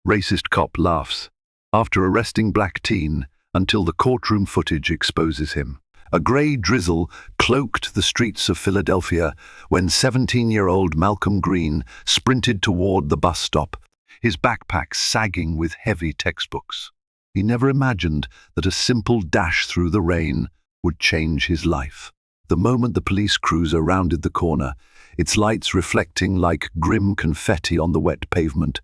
Racist cop laughs. After arresting black teen until the courtroom footage exposes him. A grey drizzle cloaked the streets of Philadelphia when 17-year-old Malcolm Green sprinted toward the bus stop, his backpack sagging with heavy textbooks. He never imagined that a simple dash through the rain would change his life. The moment the police cruiser rounded the corner, its lights reflecting like grim confetti on the wet pavement,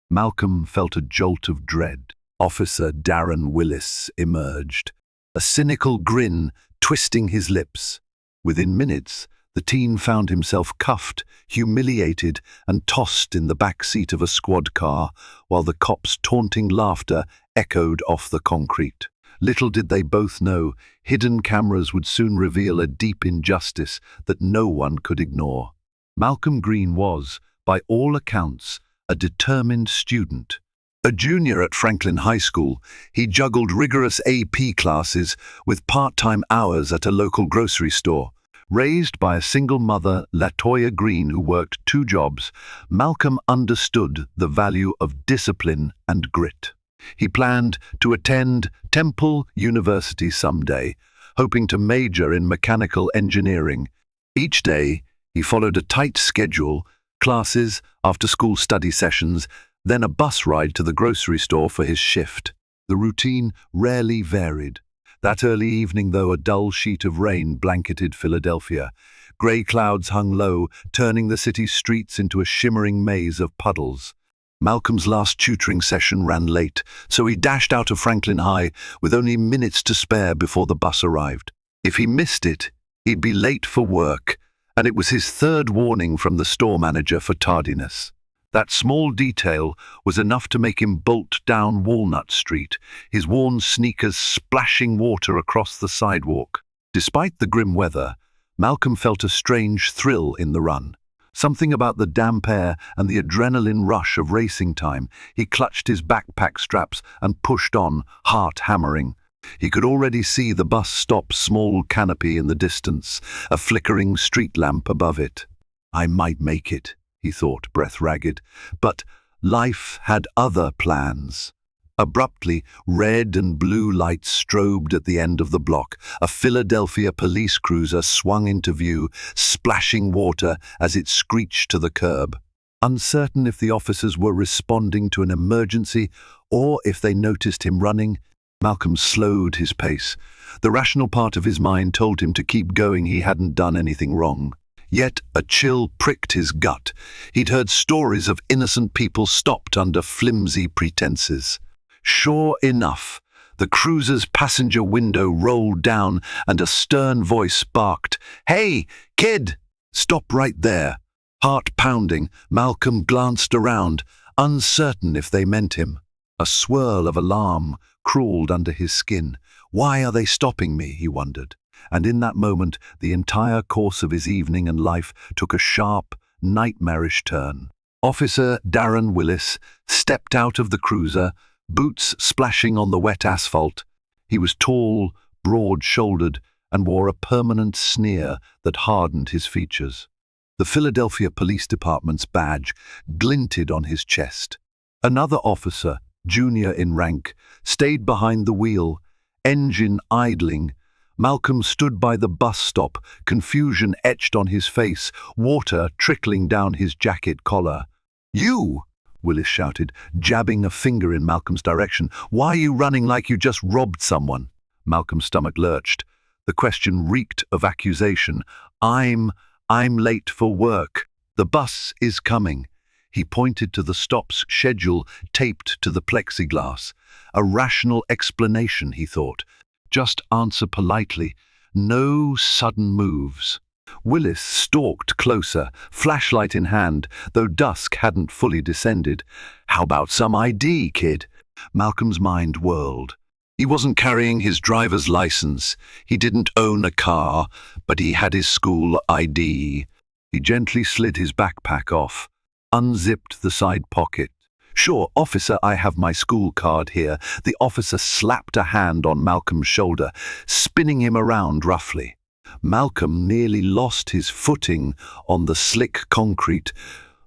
Malcolm felt a jolt of dread. Officer Darren Willis emerged, a cynical grin twisting his lips. Within minutes, the teen found himself cuffed, humiliated, and tossed in the back seat of a squad car, while the cops' taunting laughter echoed off the concrete. Little did they both know, hidden cameras would soon reveal a deep injustice that no one could ignore. Malcolm Green was, by all accounts, a determined student. A junior at Franklin High School, he juggled rigorous AP classes with part-time hours at a local grocery store. Raised by a single mother, LaToya Green, who worked 2 jobs, Malcolm understood the value of discipline and grit. He planned to attend Temple University someday, hoping to major in mechanical engineering. Each day, he followed a tight schedule, classes, after-school study sessions, then a bus ride to the grocery store for his shift. The routine rarely varied. That early evening, though, a dull sheet of rain blanketed Philadelphia. Grey clouds hung low, turning the city's streets into a shimmering maze of puddles. Malcolm's last tutoring session ran late, so he dashed out of Franklin High with only minutes to spare before the bus arrived. If he missed it, he'd be late for work, and it was his 3rd warning from the store manager for tardiness. That small detail was enough to make him bolt down Walnut Street, his worn sneakers splashing water across the sidewalk. Despite the grim weather, Malcolm felt a strange thrill in the run. Something about the damp air and the adrenaline rush of racing time. He clutched his backpack straps and pushed on, heart hammering. He could already see the bus stop's small canopy in the distance, a flickering street lamp above it. I might make it, he thought, breath ragged. But life had other plans. Abruptly, red and blue lights strobed at the end of the block. A Philadelphia police cruiser swung into view, splashing water as it screeched to the curb. Uncertain if the officers were responding to an emergency or if they noticed him running, Malcolm slowed his pace. The rational part of his mind told him to keep going. He hadn't done anything wrong. Yet a chill pricked his gut. He'd heard stories of innocent people stopped under flimsy pretenses. Sure enough, the cruiser's passenger window rolled down and a stern voice barked, "Hey, kid! Stop right there!" Heart pounding, Malcolm glanced around, uncertain if they meant him. A swirl of alarm crawled under his skin. Why are they stopping me, he wondered. And in that moment, the entire course of his evening and life took a sharp, nightmarish turn. Officer Darren Willis stepped out of the cruiser, boots splashing on the wet asphalt. He was tall, broad-shouldered, and wore a permanent sneer that hardened his features. The Philadelphia Police Department's badge glinted on his chest. Another officer, junior in rank, stayed behind the wheel, engine idling. Malcolm stood by the bus stop, confusion etched on his face, water trickling down his jacket collar. "You!" Willis shouted, jabbing a finger in Malcolm's direction. "Why are you running like you just robbed someone?" Malcolm's stomach lurched. The question reeked of accusation. I'm late for work. The bus is coming." He pointed to the stop's schedule taped to the plexiglass. A rational explanation, he thought. Just answer politely. No sudden moves. Willis stalked closer, flashlight in hand, though dusk hadn't fully descended. "How about some ID, kid?" Malcolm's mind whirled. He wasn't carrying his driver's license. He didn't own a car, but he had his school ID. He gently slid his backpack off, unzipped the side pocket. "Sure, officer, I have my school card here." The officer slapped a hand on Malcolm's shoulder, spinning him around roughly. Malcolm nearly lost his footing on the slick concrete.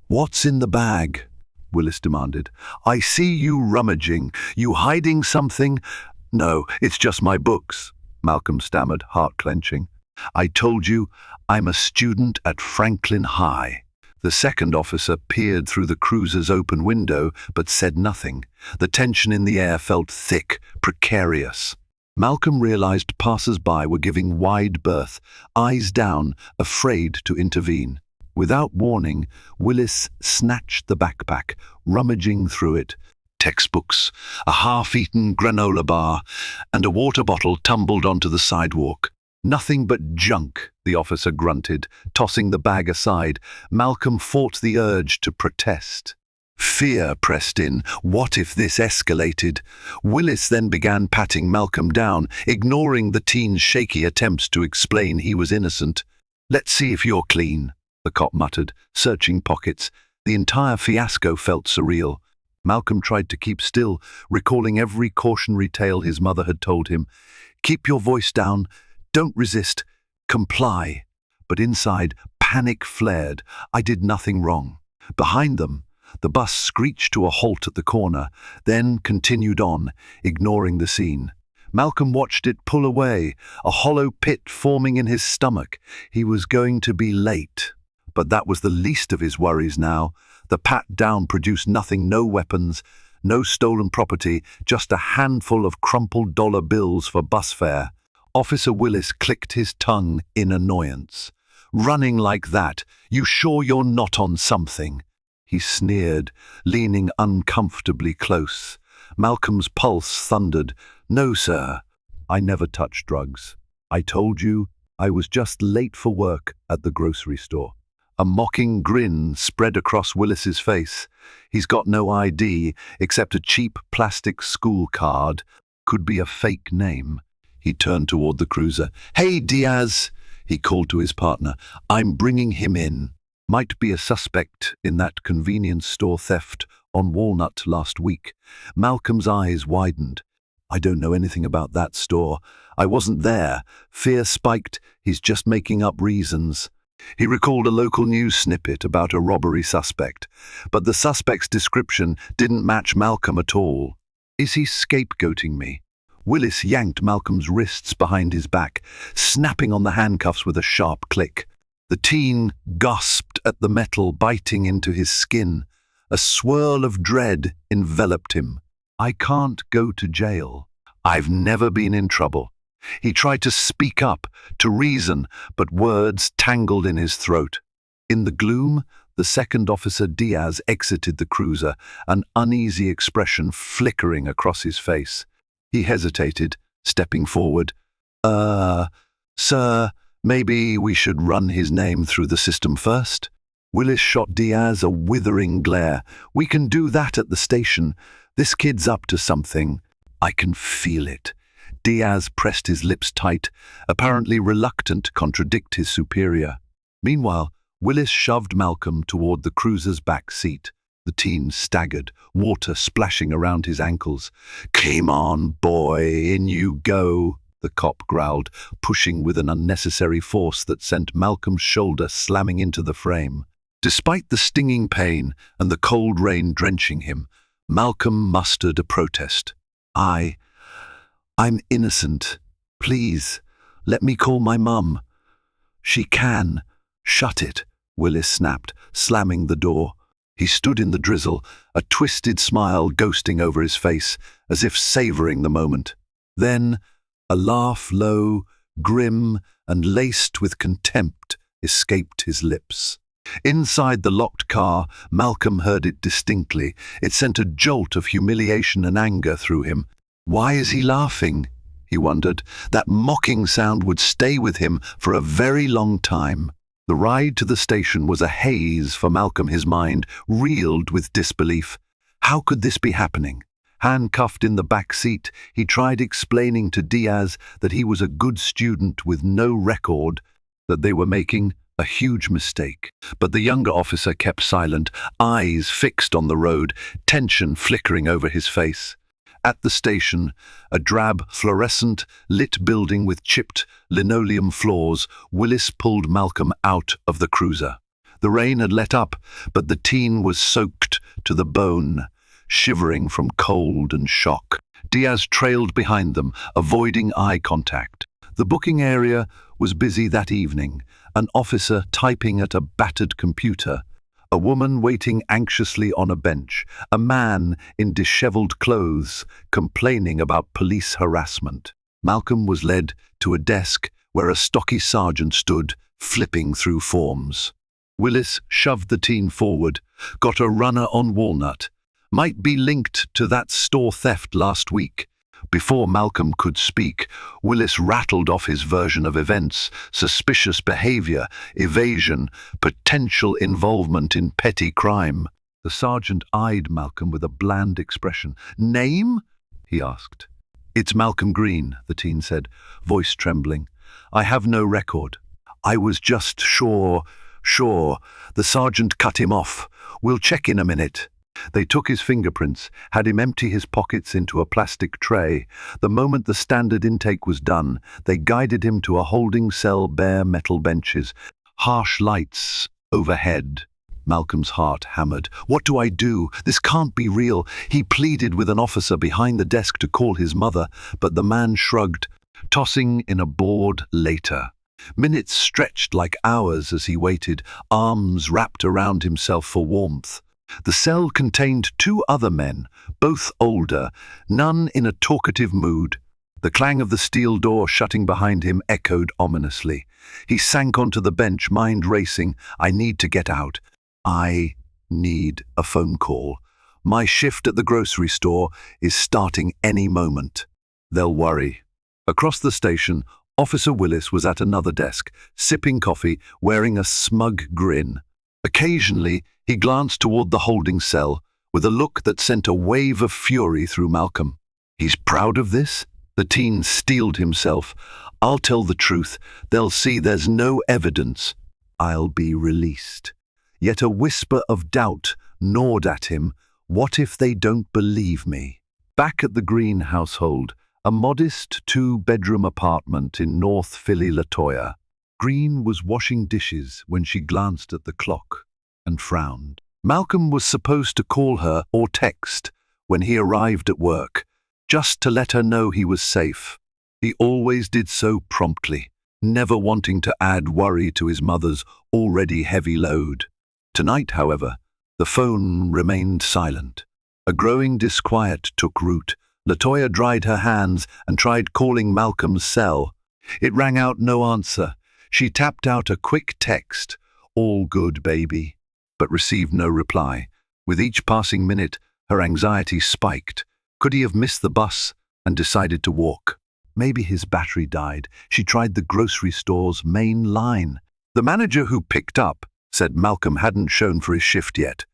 "What's in the bag?" Willis demanded. "I see you rummaging. You hiding something?" "No, it's just my books," Malcolm stammered, heart clenching. "I told you, I'm a student at Franklin High." The second officer peered through the cruiser's open window, but said nothing. The tension in the air felt thick, precarious. Malcolm realized passers-by were giving wide berth, eyes down, afraid to intervene. Without warning, Willis snatched the backpack, rummaging through it. Textbooks, a half-eaten granola bar, and a water bottle tumbled onto the sidewalk. "Nothing but junk," the officer grunted, tossing the bag aside. Malcolm fought the urge to protest. Fear pressed in. What if this escalated? Willis then began patting Malcolm down, ignoring the teen's shaky attempts to explain he was innocent. "Let's see if you're clean," the cop muttered, searching pockets. The entire fiasco felt surreal. Malcolm tried to keep still, recalling every cautionary tale his mother had told him. "Keep your voice down. Don't resist. Comply." But inside, panic flared. "I did nothing wrong." Behind them, the bus screeched to a halt at the corner, then continued on, ignoring the scene. Malcolm watched it pull away, a hollow pit forming in his stomach. He was going to be late. But that was the least of his worries now. The pat-down produced nothing, no weapons, no stolen property, just a handful of crumpled dollar bills for bus fare. Officer Willis clicked his tongue in annoyance. "Running like that, you sure you're not on something?" He sneered, leaning uncomfortably close. Malcolm's pulse thundered. "No, sir. I never touch drugs. I told you I was just late for work at the grocery store." A mocking grin spread across Willis's face. "He's got no ID except a cheap plastic school card. Could be a fake name." He turned toward the cruiser. "Hey, Diaz," he called to his partner. "I'm bringing him in. Might be a suspect in that convenience store theft on Walnut last week." Malcolm's eyes widened. "I don't know anything about that store. I wasn't there." Fear spiked. "He's just making up reasons." He recalled a local news snippet about a robbery suspect, but the suspect's description didn't match Malcolm at all. "Is he scapegoating me?" Willis yanked Malcolm's wrists behind his back, snapping on the handcuffs with a sharp click. The teen gasped at the metal biting into his skin. A swirl of dread enveloped him. "I can't go to jail. I've never been in trouble." He tried to speak up, to reason, but words tangled in his throat. In the gloom, the second officer Diaz exited the cruiser, an uneasy expression flickering across his face. He hesitated, stepping forward. Sir, maybe we should run his name through the system first?" Willis shot Diaz a withering glare. "We can do that at the station. This kid's up to something. I can feel it." Diaz pressed his lips tight, apparently reluctant to contradict his superior. Meanwhile, Willis shoved Malcolm toward the cruiser's back seat. The teen staggered, water splashing around his ankles. "Come on, boy, in you go," the cop growled, pushing with an unnecessary force that sent Malcolm's shoulder slamming into the frame. Despite the stinging pain and the cold rain drenching him, Malcolm mustered a protest. I'm innocent. Please, let me call my mum." "She can." "Shut it," Willis snapped, slamming the door. He stood in the drizzle, a twisted smile ghosting over his face, as if savoring the moment. Then, a laugh low, grim, and laced with contempt escaped his lips. Inside the locked car, Malcolm heard it distinctly. It sent a jolt of humiliation and anger through him. Why is he laughing? He wondered. That mocking sound would stay with him for a very long time. The ride to the station was a haze for Malcolm. His mind reeled with disbelief. How could this be happening? Handcuffed in the back seat, he tried explaining to Diaz that he was a good student with no record, that they were making a huge mistake. But the younger officer kept silent, eyes fixed on the road, tension flickering over his face. At the station, a drab, fluorescent, lit building with chipped linoleum floors, Willis pulled Malcolm out of the cruiser. The rain had let up, but the teen was soaked to the bone, shivering from cold and shock. Diaz trailed behind them, avoiding eye contact. The booking area was busy that evening, an officer typing at a battered computer, a woman waiting anxiously on a bench, a man in disheveled clothes complaining about police harassment. Malcolm was led to a desk where a stocky sergeant stood, flipping through forms. Willis shoved the teen forward, got a runner on Walnut. Might be linked to that store theft last week. Before Malcolm could speak, Willis rattled off his version of events: suspicious behavior, evasion, potential involvement in petty crime. The sergeant eyed Malcolm with a bland expression. "Name?" he asked. "It's Malcolm Green," the teen said, voice trembling. "I have no record. I was just sure. The sergeant cut him off. We'll check in a minute." They took his fingerprints, had him empty his pockets into a plastic tray. The moment the standard intake was done, they guided him to a holding cell, bare metal benches, harsh lights overhead. Malcolm's heart hammered. "What do I do? This can't be real." He pleaded with an officer behind the desk to call his mother, but the man shrugged, tossing in a bored later. Minutes stretched like hours as he waited, arms wrapped around himself for warmth. The cell contained two other men, both older, none in a talkative mood. The clang of the steel door shutting behind him echoed ominously. He sank onto the bench, mind racing. "I need to get out. I need a phone call. My shift at the grocery store is starting any moment. They'll worry." Across the station, Officer Willis was at another desk, sipping coffee, wearing a smug grin. Occasionally, he glanced toward the holding cell with a look that sent a wave of fury through Malcolm. "He's proud of this?" The teen steeled himself. "I'll tell the truth. They'll see there's no evidence. I'll be released." Yet a whisper of doubt gnawed at him. What if they don't believe me? Back at the Green household, a modest two-bedroom apartment in North Philly, Latoya, Green was washing dishes when she glanced at the clock and frowned. Malcolm was supposed to call her or text when he arrived at work, just to let her know he was safe. He always did so promptly, never wanting to add worry to his mother's already heavy load. Tonight, however, the phone remained silent. A growing disquiet took root. Latoya dried her hands and tried calling Malcolm's cell. It rang out no answer. She tapped out a quick text, "All good, baby," but received no reply. With each passing minute, her anxiety spiked. Could he have missed the bus and decided to walk? Maybe his battery died. She tried the grocery store's main line. The manager who picked up said Malcolm hadn't shown for his shift yet.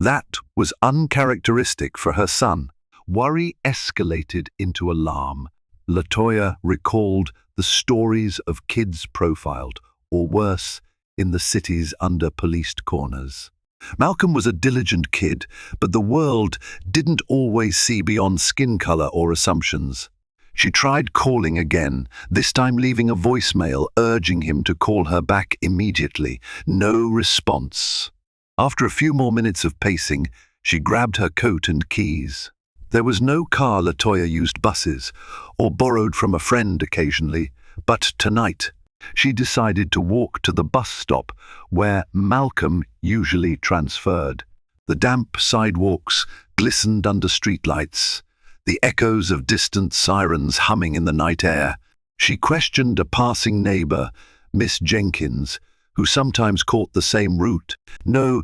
That was uncharacteristic for her son. Worry escalated into alarm. Latoya recalled the stories of kids profiled, or worse, in the city's under-policed corners. Malcolm was a diligent kid, but the world didn't always see beyond skin color or assumptions. She tried calling again, this time leaving a voicemail urging him to call her back immediately. No response. After a few more minutes of pacing, she grabbed her coat and keys. There was no car. Latoya used buses, or borrowed from a friend occasionally, but tonight she decided to walk to the bus stop where Malcolm usually transferred. The damp sidewalks glistened under streetlights, the echoes of distant sirens humming in the night air. She questioned a passing neighbor, Miss Jenkins, who sometimes caught the same route. No,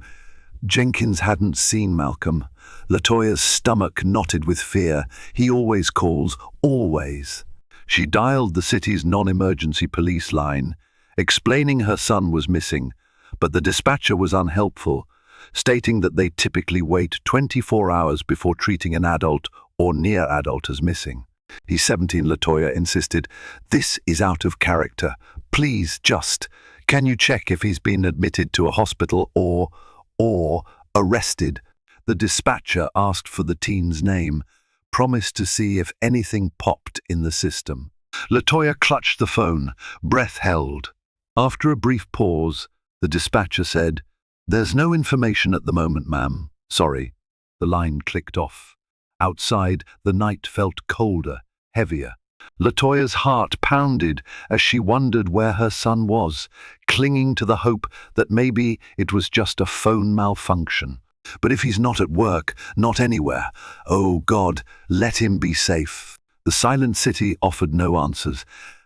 Jenkins hadn't seen Malcolm. Latoya's stomach knotted with fear. He always calls, always. She dialed the city's non-emergency police line, explaining her son was missing, but the dispatcher was unhelpful, stating that they typically wait 24 hours before treating an adult or near adult as missing. "He's 17, Latoya insisted. "This is out of character. Please can you check if he's been admitted to a hospital or arrested?" The dispatcher asked for the teen's name, promised to see if anything popped in the system. Latoya clutched the phone, breath held. After a brief pause, the dispatcher said, "There's no information at the moment, ma'am. Sorry." The line clicked off. Outside, the night felt colder, heavier. Latoya's heart pounded as she wondered where her son was, clinging to the hope that maybe it was just a phone malfunction. But if he's not at work, not anywhere, oh God, let him be safe. The silent city offered no answers.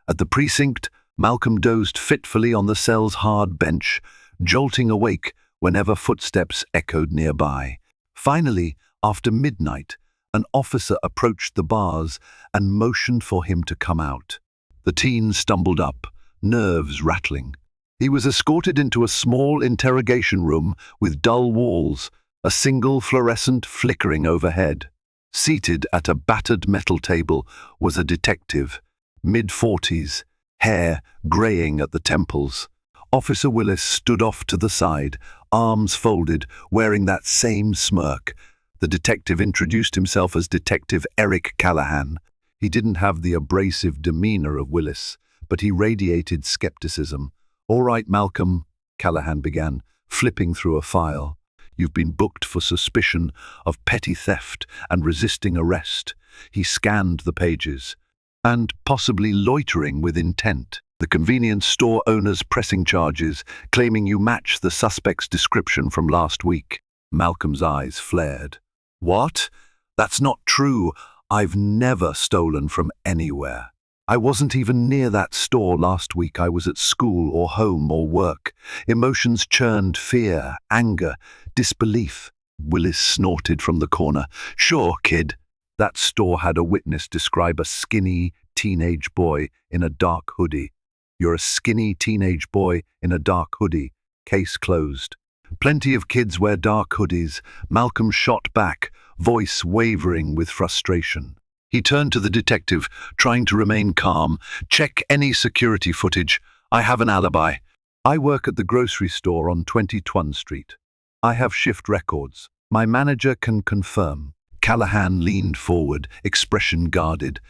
At the precinct, Malcolm dozed fitfully on the cell's hard bench, jolting awake whenever footsteps echoed nearby. Finally, after midnight, an officer approached the bars and motioned for him to come out. The teen stumbled up, nerves rattling. He was escorted into a small interrogation room with dull walls, a single fluorescent flickering overhead. Seated at a battered metal table was a detective, mid-40s, hair graying at the temples. Officer Willis stood off to the side, arms folded, wearing that same smirk. The detective introduced himself as Detective Eric Callahan. He didn't have the abrasive demeanor of Willis, but he radiated skepticism. "All right, Malcolm," Callahan began, flipping through a file. "You've been booked for suspicion of petty theft and resisting arrest." He scanned the pages. "And possibly loitering with intent. The convenience store owner's pressing charges, claiming you match the suspect's description from last week." Malcolm's eyes flared. "What? That's not true. I've never stolen from anywhere. I wasn't even near that store last week. I was at school or home or work." Emotions churned: fear, anger, disbelief. Willis snorted from the corner. "Sure, kid." That store had a witness describe a skinny teenage boy in a dark hoodie. "You're a skinny teenage boy in a dark hoodie." Case closed. "Plenty of kids wear dark hoodies." Malcolm shot back, voice wavering with frustration. He turned to the detective, trying to remain calm. "Check any security footage. I have an alibi. I work at the grocery store on 20 Street. I have shift records. My manager can confirm." Callahan leaned forward, expression guarded.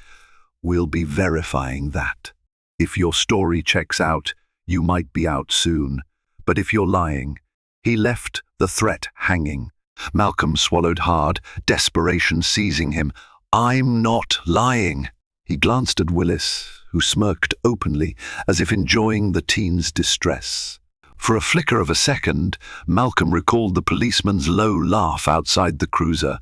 "We'll be verifying that. If your story checks out, you might be out soon. But if you're lying..." He left the threat hanging. Malcolm swallowed hard, desperation seizing him. "I'm not lying." He glanced at Willis, who smirked openly, as if enjoying the teen's distress. For a flicker of a second, Malcolm recalled the policeman's low laugh outside the cruiser,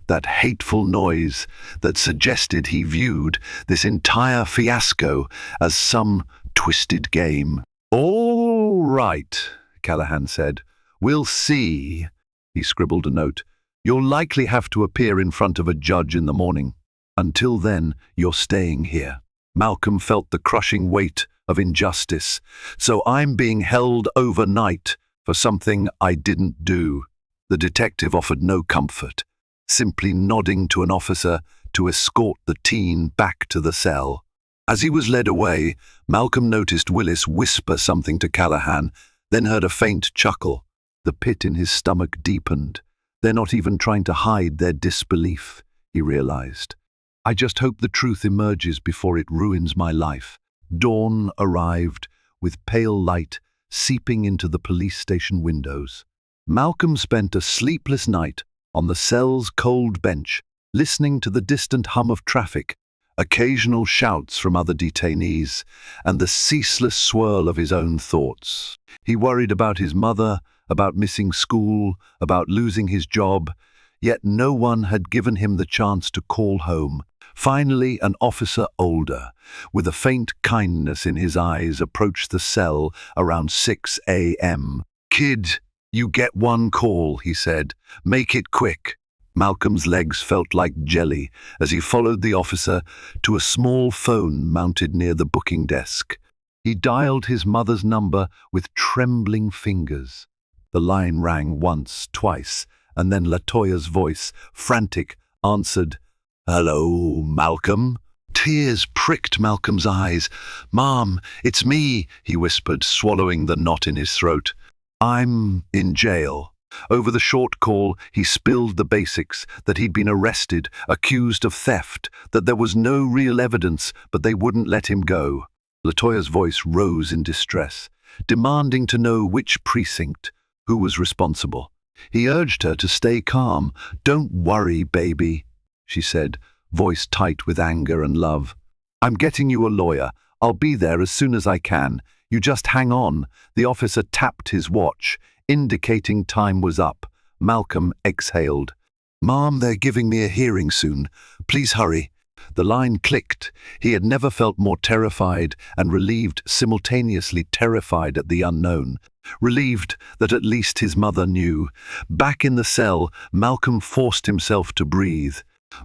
that hateful noise that suggested he viewed this entire fiasco as some twisted game. "All right," Callahan said. "We'll see." He scribbled a note. "You'll likely have to appear in front of a judge in the morning. Until then, you're staying here." Malcolm felt the crushing weight of injustice. "So I'm being held overnight for something I didn't do." The detective offered no comfort, simply nodding to an officer to escort the teen back to the cell. As he was led away, Malcolm noticed Willis whisper something to Callahan, then heard a faint chuckle. The pit in his stomach deepened. "They're not even trying to hide their disbelief," he realized. "I just hope the truth emerges before it ruins my life." Dawn arrived, with pale light seeping into the police station windows. Malcolm spent a sleepless night on the cell's cold bench, listening to the distant hum of traffic, occasional shouts from other detainees, and the ceaseless swirl of his own thoughts. He worried about his mother, about missing school, about losing his job, yet no one had given him the chance to call home. Finally, an officer older, with a faint kindness in his eyes, approached the cell around 6 a.m. "Kid, you get one call," he said. "Make it quick." Malcolm's legs felt like jelly as he followed the officer to a small phone mounted near the booking desk. He dialed his mother's number with trembling fingers. The line rang once, twice, and then Latoya's voice, frantic, answered. "Hello, Malcolm?" Tears pricked Malcolm's eyes. "Mom, it's me," he whispered, swallowing the knot in his throat. "I'm in jail." Over the short call, he spilled the basics, that he'd been arrested, accused of theft, that there was no real evidence, but they wouldn't let him go. Latoya's voice rose in distress, demanding to know which precinct. Who was responsible? He urged her to stay calm. "Don't worry, baby," she said, voice tight with anger and love. "I'm getting you a lawyer. I'll be there as soon as I can. You just hang on." The officer tapped his watch, indicating time was up. Malcolm exhaled. "Mom, they're giving me a hearing soon. Please hurry." The line clicked. He had never felt more terrified and relieved, simultaneously terrified at the unknown. Relieved that at least his mother knew. Back in the cell, Malcolm forced himself to breathe.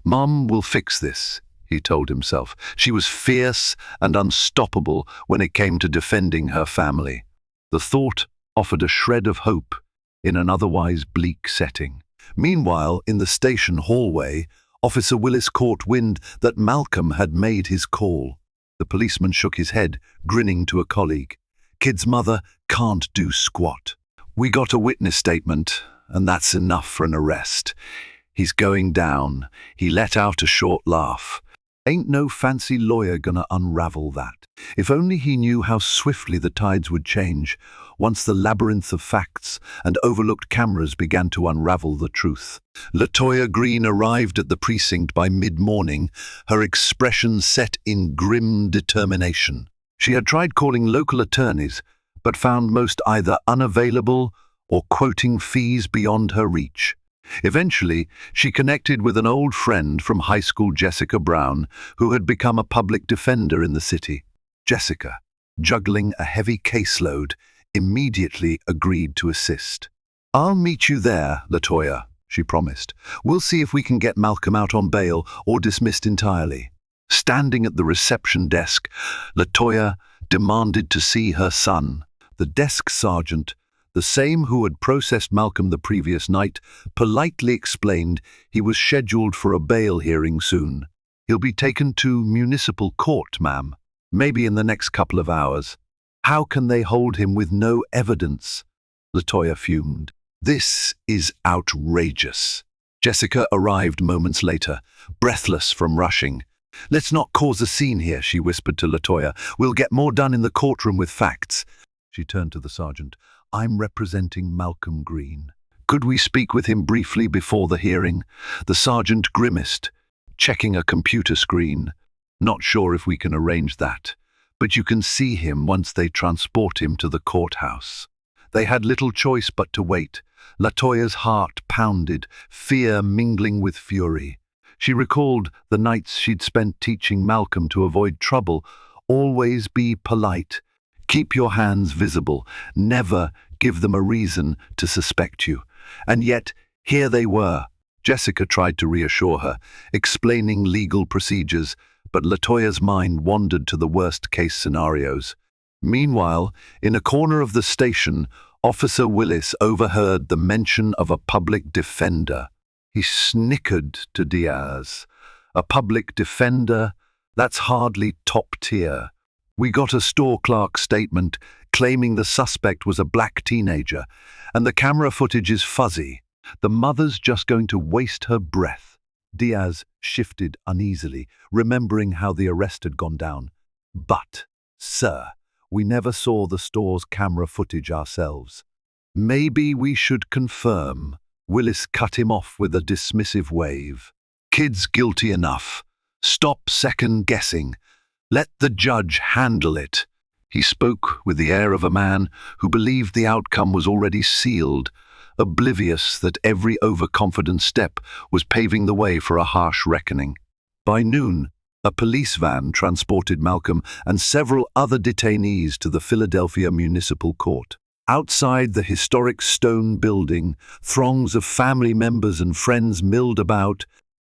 "Mom will fix this," he told himself. She was fierce and unstoppable when it came to defending her family. The thought offered a shred of hope in an otherwise bleak setting. Meanwhile, in the station hallway, Officer Willis caught wind that Malcolm had made his call. The policeman shook his head, grinning to a colleague. "Kid's mother can't do squat. We got a witness statement, and that's enough for an arrest. He's going down." He let out a short laugh. "Ain't no fancy lawyer gonna unravel that." If only he knew how swiftly the tides would change once the labyrinth of facts and overlooked cameras began to unravel the truth. LaToya Green arrived at the precinct by mid-morning, her expression set in grim determination. She had tried calling local attorneys, but found most either unavailable or quoting fees beyond her reach. Eventually, she connected with an old friend from high school, Jessica Brown, who had become a public defender in the city. Jessica, juggling a heavy caseload, immediately agreed to assist. "I'll meet you there, LaToya," she promised. "We'll see if we can get Malcolm out on bail or dismissed entirely." Standing at the reception desk, LaToya demanded to see her son. The desk sergeant, the same who had processed Malcolm the previous night, politely explained he was scheduled for a bail hearing soon. "He'll be taken to municipal court, ma'am, maybe in the next couple of hours." "How can they hold him with no evidence?" LaToya fumed. "This is outrageous." Jessica arrived moments later, breathless from rushing. "Let's not cause a scene here," she whispered to LaToya. "We'll get more done in the courtroom with facts." She turned to the sergeant. "I'm representing Malcolm Green. Could we speak with him briefly before the hearing?" The sergeant grimaced, checking a computer screen. "Not sure if we can arrange that, but you can see him once they transport him to the courthouse." They had little choice but to wait. LaToya's heart pounded, fear mingling with fury. She recalled the nights she'd spent teaching Malcolm to avoid trouble. Always be polite. Keep your hands visible. Never give them a reason to suspect you. And yet, here they were. Jessica tried to reassure her, explaining legal procedures, but LaToya's mind wandered to the worst-case scenarios. Meanwhile, in a corner of the station, Officer Willis overheard the mention of a public defender. He snickered to Diaz. "A public defender? That's hardly top tier. We got a store clerk statement claiming the suspect was a black teenager, and the camera footage is fuzzy. The mother's just going to waste her breath." Diaz shifted uneasily, remembering how the arrest had gone down. "But, sir, we never saw the store's camera footage ourselves." "Maybe we should confirm." Willis cut him off with a dismissive wave. "Kid's guilty enough. Stop second-guessing. Let the judge handle it." He spoke with the air of a man who believed the outcome was already sealed, oblivious that every overconfident step was paving the way for a harsh reckoning. By noon, a police van transported Malcolm and several other detainees to the Philadelphia Municipal Court. Outside the historic stone building, throngs of family members and friends milled about,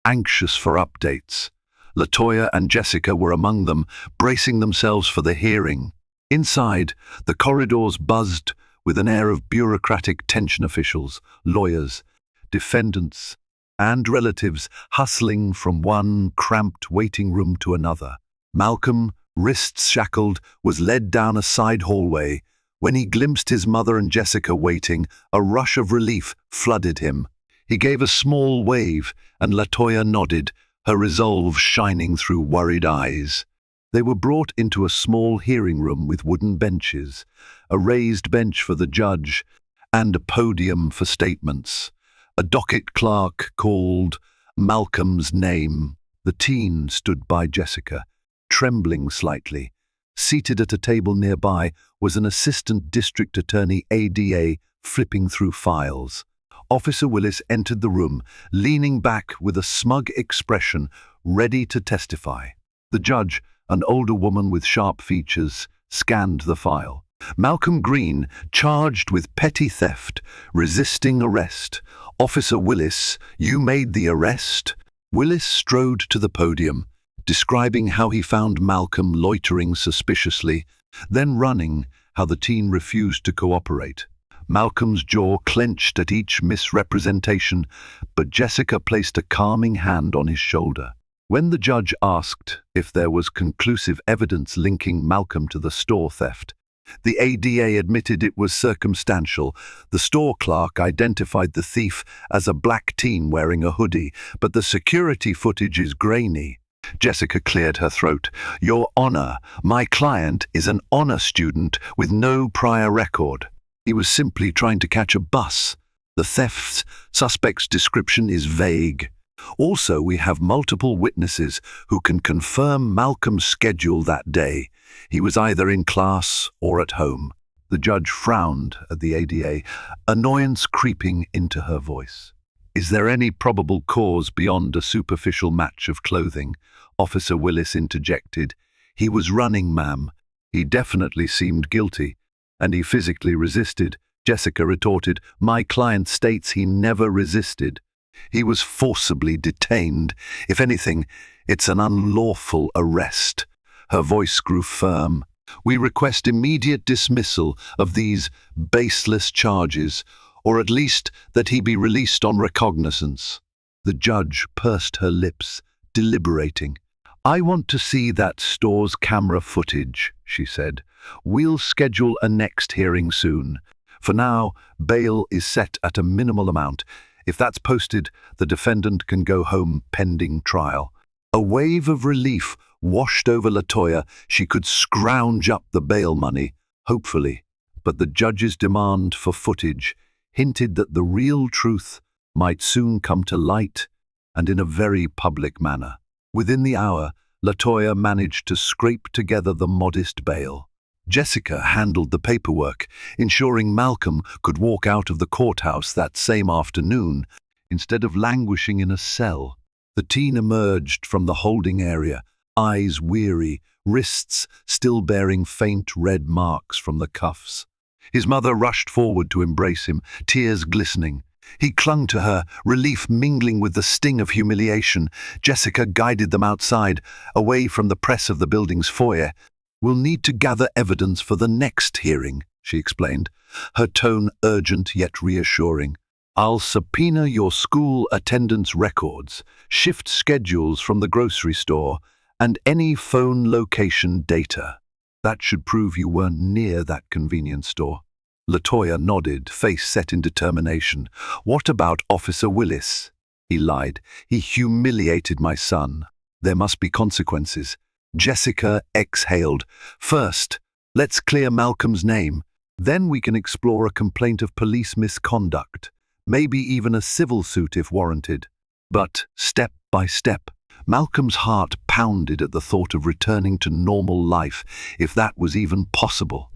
anxious for updates. LaToya and Jessica were among them, bracing themselves for the hearing. Inside, the corridors buzzed with an air of bureaucratic tension. Officials, lawyers, defendants, and relatives hustling from one cramped waiting room to another. Malcolm, wrists shackled, was led down a side hallway. When he glimpsed his mother and Jessica waiting, a rush of relief flooded him. He gave a small wave, and LaToya nodded, her resolve shining through worried eyes. They were brought into a small hearing room with wooden benches, a raised bench for the judge, and a podium for statements. A docket clerk called Malcolm's name. The teen stood by Jessica, trembling slightly. Seated at a table nearby was an assistant district attorney ADA flipping through files. Officer Willis entered the room, leaning back with a smug expression, ready to testify. The judge, an older woman with sharp features, scanned the file. Malcolm Green, charged with petty theft, resisting arrest. Officer Willis, you made the arrest? Willis strode to the podium, describing how he found Malcolm loitering suspiciously, then running, how the teen refused to cooperate. Malcolm's jaw clenched at each misrepresentation, but Jessica placed a calming hand on his shoulder. When the judge asked if there was conclusive evidence linking Malcolm to the store theft, the ADA admitted it was circumstantial. The store clerk identified the thief as a black teen wearing a hoodie, but the security footage is grainy. Jessica cleared her throat. Your Honor, my client is an honor student with no prior record. He was simply trying to catch a bus. The theft suspect's description is vague. Also, we have multiple witnesses who can confirm Malcolm's schedule that day. He was either in class or at home. The judge frowned at the ADA, annoyance creeping into her voice. Is there any probable cause beyond a superficial match of clothing? Officer Willis interjected. He was running, ma'am. He definitely seemed guilty, and he physically resisted. Jessica retorted, my client states he never resisted. He was forcibly detained. If anything, it's an unlawful arrest. Her voice grew firm. We request immediate dismissal of these baseless charges, or at least that he be released on recognizance. The judge pursed her lips, deliberating. I want to see that store's camera footage, she said. We'll schedule a next hearing soon. For now, bail is set at a minimal amount. If that's posted, the defendant can go home pending trial. A wave of relief washed over LaToya. She could scrounge up the bail money, hopefully. But the judge's demand for footage hinted that the real truth might soon come to light, and in a very public manner. Within the hour, LaToya managed to scrape together the modest bail. Jessica handled the paperwork, ensuring Malcolm could walk out of the courthouse that same afternoon, instead of languishing in a cell. The teen emerged from the holding area, eyes weary, wrists still bearing faint red marks from the cuffs. His mother rushed forward to embrace him, tears glistening. He clung to her, relief mingling with the sting of humiliation. Jessica guided them outside, away from the press of the building's foyer. We'll need to gather evidence for the next hearing, she explained, her tone urgent yet reassuring. I'll subpoena your school attendance records, shift schedules from the grocery store, and any phone location data. That should prove you weren't near that convenience store. LaToya nodded, face set in determination. What about Officer Willis? He lied. He humiliated my son. There must be consequences. Jessica exhaled. First, let's clear Malcolm's name. Then we can explore a complaint of police misconduct. Maybe even a civil suit if warranted. But, step by step, Malcolm's heart pounded at the thought of returning to normal life, if that was even possible.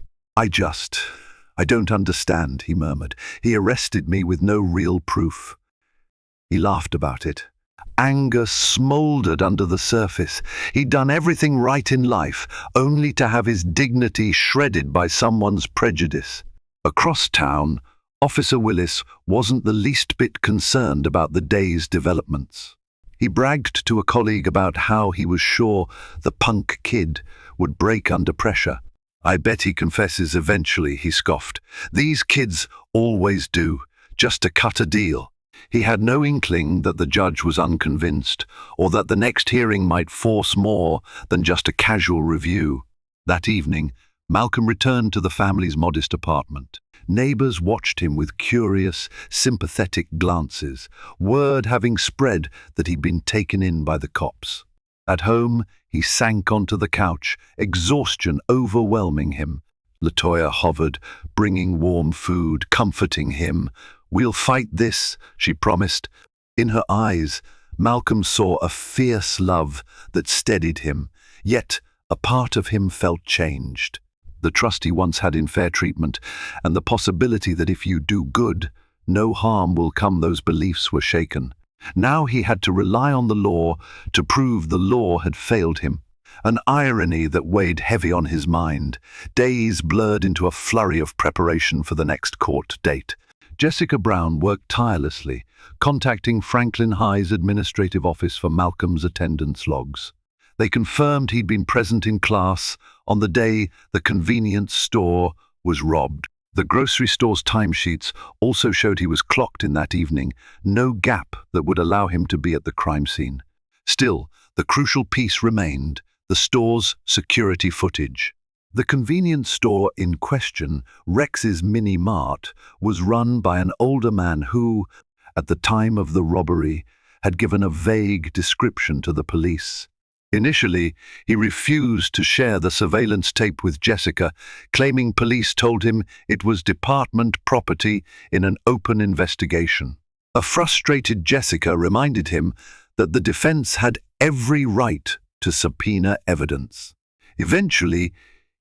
I don't understand, he murmured. He arrested me with no real proof. He laughed about it. Anger smoldered under the surface. He'd done everything right in life, only to have his dignity shredded by someone's prejudice. Across town, Officer Willis wasn't the least bit concerned about the day's developments. He bragged to a colleague about how he was sure the punk kid would break under pressure. I bet he confesses eventually, he scoffed. These kids always do, just to cut a deal. He had no inkling that the judge was unconvinced, or that the next hearing might force more than just a casual review. That evening, Malcolm returned to the family's modest apartment. Neighbors watched him with curious, sympathetic glances, word having spread that he'd been taken in by the cops. At home, he sank onto the couch, exhaustion overwhelming him. Latoya hovered, bringing warm food, comforting him. "We'll fight this," she promised. In her eyes, Malcolm saw a fierce love that steadied him, yet a part of him felt changed. The trust he once had in fair treatment, and the possibility that if you do good, no harm will come, those beliefs were shaken. Now he had to rely on the law to prove the law had failed him. An irony that weighed heavy on his mind. Days blurred into a flurry of preparation for the next court date. Jessica Brown worked tirelessly, contacting Franklin High's administrative office for Malcolm's attendance logs. They confirmed he'd been present in class on the day the convenience store was robbed. The grocery store's timesheets also showed he was clocked in that evening, no gap that would allow him to be at the crime scene. Still, the crucial piece remained: the store's security footage. The convenience store in question, Rex's Mini Mart, was run by an older man who, at the time of the robbery, had given a vague description to the police. Initially, he refused to share the surveillance tape with Jessica, claiming police told him it was department property in an open investigation. A frustrated Jessica reminded him that the defense had every right to subpoena evidence. Eventually,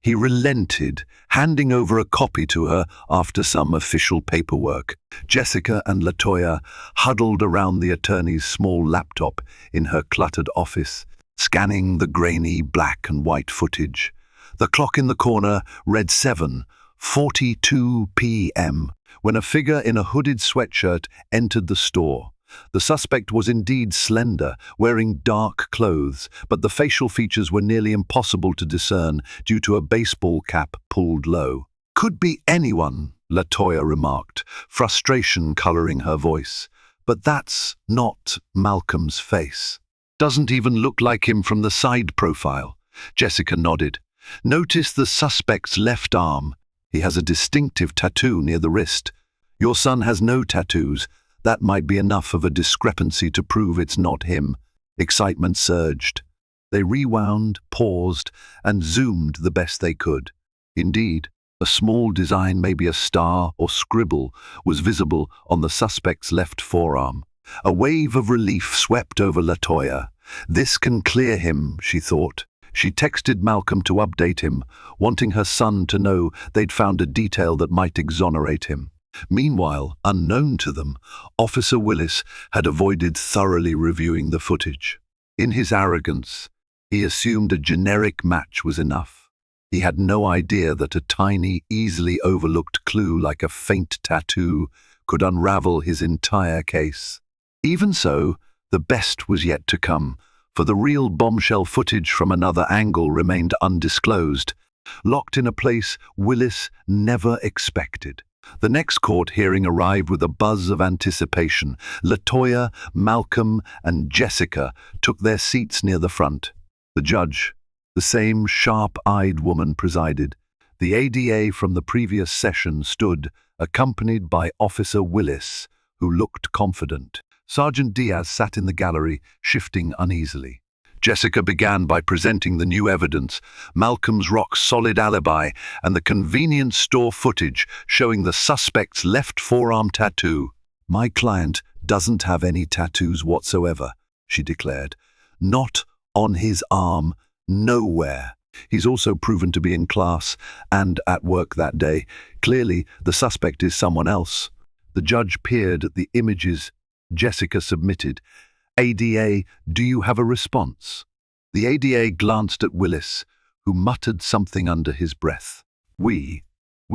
he relented, handing over a copy to her after some official paperwork. Jessica and Latoya huddled around the attorney's small laptop in her cluttered office, scanning the grainy black and white footage. The clock in the corner read 7:42 p.m. when a figure in a hooded sweatshirt entered the store. The suspect was indeed slender, wearing dark clothes, but the facial features were nearly impossible to discern due to a baseball cap pulled low. "Could be anyone," Latoya remarked, frustration coloring her voice. "But that's not Malcolm's face. Doesn't even look like him from the side profile." Jessica nodded. "Notice the suspect's left arm. He has a distinctive tattoo near the wrist. Your son has no tattoos. That might be enough of a discrepancy to prove it's not him." Excitement surged. They rewound, paused, and zoomed the best they could. Indeed, a small design, maybe a star or scribble, was visible on the suspect's left forearm. A wave of relief swept over Latoya. "This can clear him," she thought. She texted Malcolm to update him, wanting her son to know they'd found a detail that might exonerate him. Meanwhile, unknown to them, Officer Willis had avoided thoroughly reviewing the footage. In his arrogance, he assumed a generic match was enough. He had no idea that a tiny, easily overlooked clue like a faint tattoo could unravel his entire case. Even so, the best was yet to come, for the real bombshell footage from another angle remained undisclosed, locked in a place Willis never expected. The next court hearing arrived with a buzz of anticipation. Latoya, Malcolm, and Jessica took their seats near the front. The judge, the same sharp-eyed woman, presided. The ADA from the previous session stood, accompanied by Officer Willis, who looked confident. Sergeant Diaz sat in the gallery, shifting uneasily. Jessica began by presenting the new evidence, Malcolm's rock-solid alibi and the convenience store footage showing the suspect's left forearm tattoo. "My client doesn't have any tattoos whatsoever," she declared. "Not on his arm, nowhere. He's also proven to be in class and at work that day. Clearly, the suspect is someone else." The judge peered at the images Jessica submitted. "ADA, do you have a response?" The ADA glanced at Willis, who muttered something under his breath. We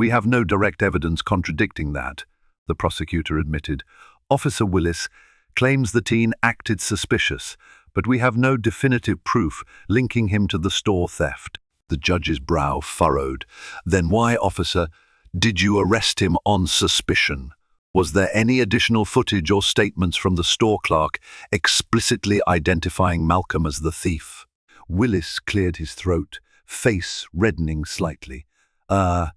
have no direct evidence contradicting that," the prosecutor admitted. "Officer Willis claims the teen acted suspicious, but we have no definitive proof linking him to the store theft." The judge's brow furrowed. "Then why, officer, did you arrest him on suspicion? Was there any additional footage or statements from the store clerk explicitly identifying Malcolm as the thief?" Willis cleared his throat, face reddening slightly. The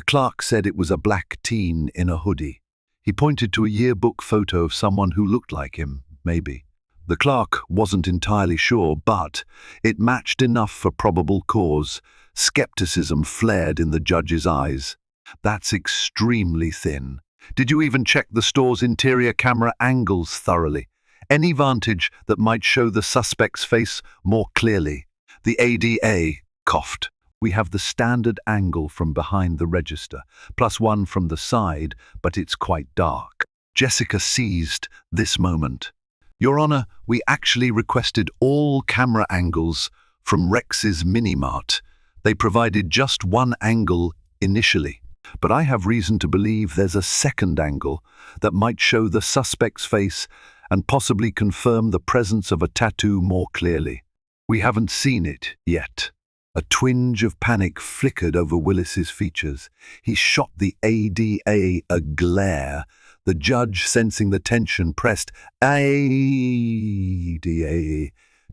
clerk said it was a black teen in a hoodie. He pointed to a yearbook photo of someone who looked like him, maybe. The clerk wasn't entirely sure, but it matched enough for probable cause. Skepticism flared in the judge's eyes. That's extremely thin. Did you even check the store's interior camera angles thoroughly? Any vantage that might show the suspect's face more clearly? The ADA coughed. We have the standard angle from behind the register, plus one from the side, but it's quite dark. Jessica seized this moment. Your Honor, we actually requested all camera angles from Rex's Mini-Mart. They provided just one angle initially, but I have reason to believe there's a second angle that might show the suspect's face and possibly confirm the presence of a tattoo more clearly. We haven't seen it yet. A twinge of panic flickered over Willis's features. He shot the ADA a glare. The judge, sensing the tension, pressed, ADA,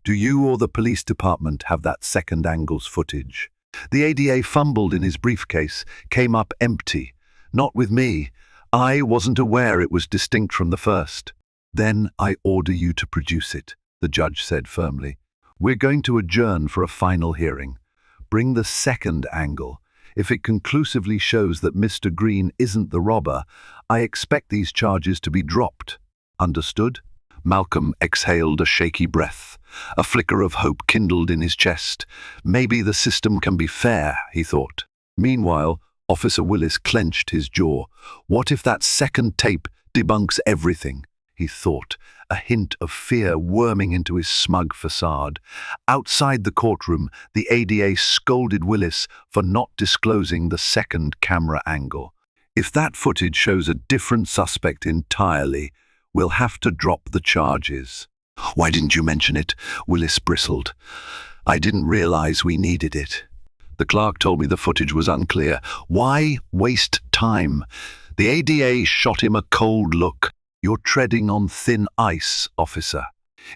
do you or the police department have that second angle's footage? The ADA fumbled in his briefcase, came up empty. Not with me. I wasn't aware it was distinct from the first. Then I order you to produce it, the judge said firmly. We're going to adjourn for a final hearing. Bring the second angle. If it conclusively shows that Mr. Green isn't the robber, I expect these charges to be dropped. Understood? Malcolm exhaled a shaky breath. A flicker of hope kindled in his chest. Maybe the system can be fair, he thought. Meanwhile, Officer Willis clenched his jaw. What if that second tape debunks everything? He thought, a hint of fear worming into his smug facade. Outside the courtroom, the ADA scolded Willis for not disclosing the second camera angle. If that footage shows a different suspect entirely, we'll have to drop the charges. Why didn't you mention it? Willis bristled. I didn't realize we needed it. The clerk told me the footage was unclear. Why waste time? The ADA shot him a cold look. You're treading on thin ice, officer.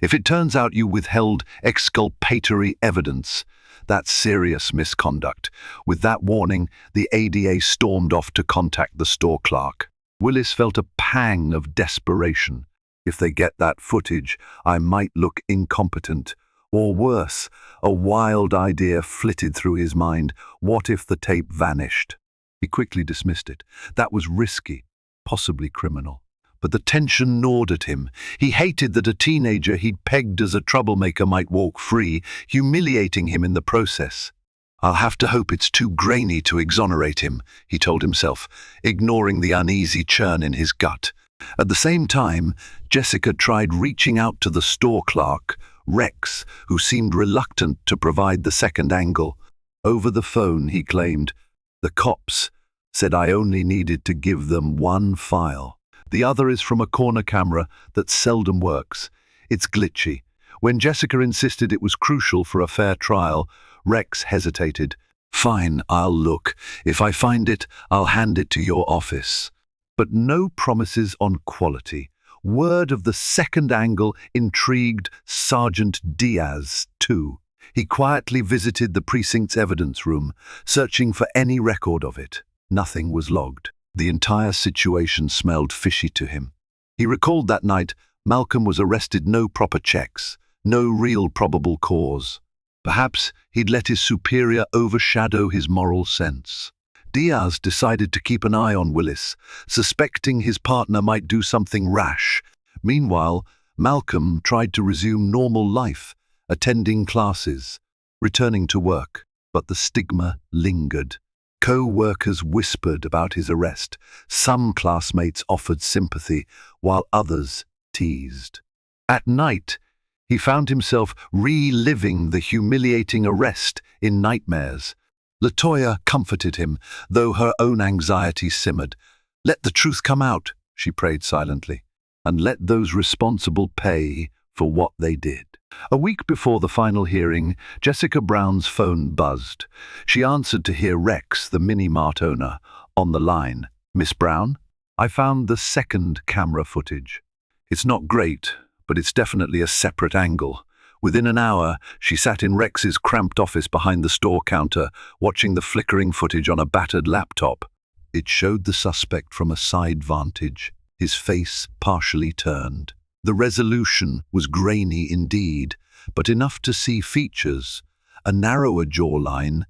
If it turns out you withheld exculpatory evidence, that's serious misconduct. With that warning, the ADA stormed off to contact the store clerk. Willis felt a pang of desperation. If they get that footage, I might look incompetent. Or worse, a wild idea flitted through his mind. What if the tape vanished? He quickly dismissed it. That was risky, possibly criminal. But the tension gnawed at him. He hated that a teenager he'd pegged as a troublemaker might walk free, humiliating him in the process. I'll have to hope it's too grainy to exonerate him, he told himself, ignoring the uneasy churn in his gut. At the same time, Jessica tried reaching out to the store clerk, Rex, who seemed reluctant to provide the second angle. Over the phone, he claimed, the cops said I only needed to give them one file. The other is from a corner camera that seldom works. It's glitchy. When Jessica insisted it was crucial for a fair trial, Rex hesitated. Fine, I'll look. If I find it, I'll hand it to your office. But no promises on quality. Word of the second angle intrigued Sergeant Diaz, too. He quietly visited the precinct's evidence room, searching for any record of it. Nothing was logged. The entire situation smelled fishy to him. He recalled that night Malcolm was arrested, no proper checks, no real probable cause. Perhaps he'd let his superior overshadow his moral sense. Diaz decided to keep an eye on Willis, suspecting his partner might do something rash. Meanwhile, Malcolm tried to resume normal life, attending classes, returning to work, but the stigma lingered. Co-workers whispered about his arrest. Some classmates offered sympathy, while others teased. At night, he found himself reliving the humiliating arrest in nightmares. Latoya comforted him, though her own anxiety simmered. Let the truth come out, she prayed silently, and let those responsible pay for what they did. A week before the final hearing, Jessica Brown's phone buzzed. She answered to hear Rex, the Mini-Mart owner, on the line. Miss Brown, I found the second camera footage. It's not great, but it's definitely a separate angle. Within an hour, she sat in Rex's cramped office behind the store counter, watching the flickering footage on a battered laptop. It showed the suspect from a side vantage, his face partially turned. The resolution was grainy indeed, but enough to see features, a narrower jawline,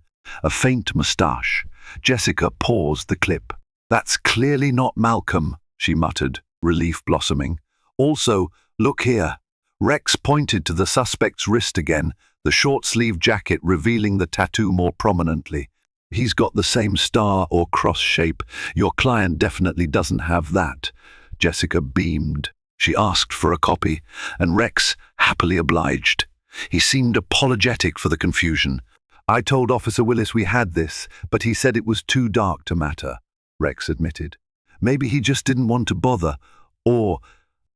a faint moustache. Jessica paused the clip. "That's clearly not Malcolm," she muttered, relief blossoming. "Also, look here." Rex pointed to the suspect's wrist again, the short-sleeved jacket revealing the tattoo more prominently. "He's got the same star or cross shape. Your client definitely doesn't have that." Jessica beamed. She asked for a copy, and Rex happily obliged. He seemed apologetic for the confusion. "I told Officer Willis we had this, but he said it was too dark to matter," Rex admitted. "Maybe he just didn't want to bother, or